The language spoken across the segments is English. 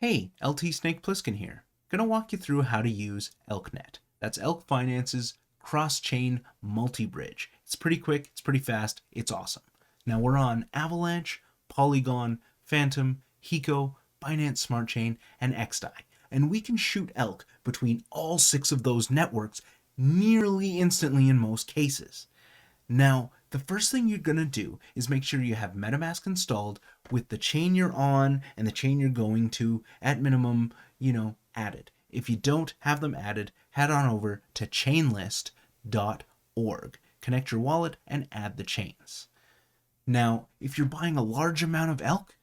Hey, LT Snake Plissken here. Gonna walk you through how to use ElkNet. That's Elk Finance's cross-chain multi-bridge. It's pretty quick, it's pretty fast, it's awesome. Now we're on Avalanche, Polygon, Fantom, HECO, Binance Smart Chain, and XDAI. And we can shoot Elk between all 6 of those networks nearly instantly in most cases. Now, the first thing you're going to do is make sure you have MetaMask installed with the chain you're on and the chain you're going to at minimum, added. If you don't have them added, head on over to chainlist.org. Connect your wallet and add the chains. Now, if you're buying a large amount of Elk,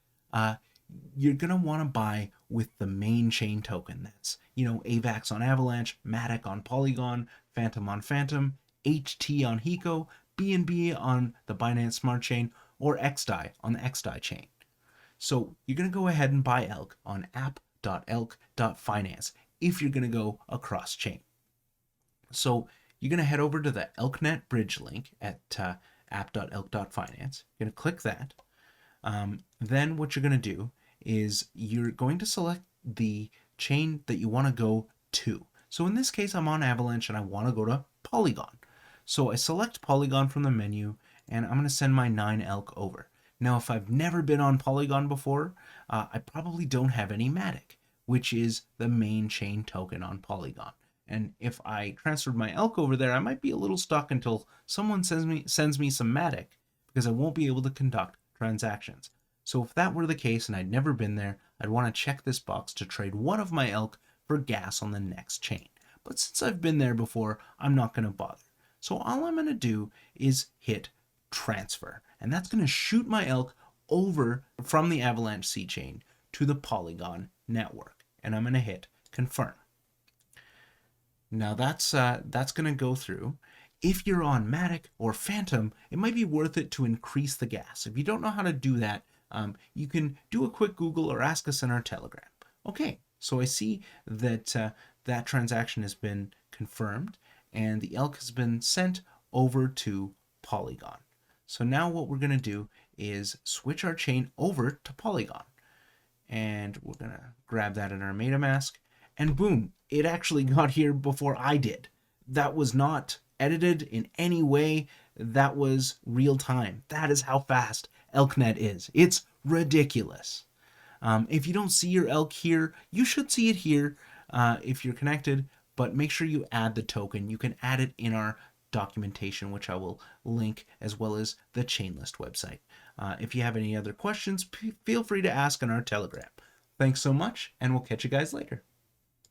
you're going to want to buy with the main chain token. That's, AVAX on Avalanche, MATIC on Polygon, Fantom on Fantom, HT on HECO, BNB on the Binance Smart Chain, or XDAI on the XDAI chain. So you're going to go ahead and buy Elk on app.elk.finance if you're going to go across chain. So you're going to head over to the ElkNet bridge link at app.elk.finance. You're going to click that. Then what you're going to do is you're going to select the chain that you want to go to. So in this case, I'm on Avalanche and I want to go to Polygon. So I select Polygon from the menu and I'm going to send my 9 Elk over. Now, if I've never been on Polygon before, I probably don't have any MATIC, which is the main chain token on Polygon. And if I transferred my Elk over there, I might be a little stuck until someone sends me some MATIC, because I won't be able to conduct transactions. So if that were the case and I'd never been there, I'd want to check this box to trade one of my Elk for gas on the next chain. But since I've been there before, I'm not going to bother. So all I'm going to do is hit transfer, and that's going to shoot my Elk over from the Avalanche C chain to the Polygon network, and I'm going to hit confirm. Now that's going to go through. If you're on MATIC or Fantom, it might be worth it to increase the gas. If you don't know how to do that, you can do a quick Google or ask us in our Telegram. Okay, so I see that that transaction has been confirmed, and the Elk has been sent over to Polygon. So now what we're going to do is switch our chain over to Polygon. And we're going to grab that in our MetaMask. And boom, it actually got here before I did. That was not edited in any way. That was real time. That is how fast ElkNet is. It's ridiculous. If you don't see your Elk here, you should see it here if you're connected. But make sure you add the token. You can add it in our documentation, which I will link, as well as the Chainlist website. If you have any other questions, feel free to ask on our Telegram. Thanks so much, and we'll catch you guys later.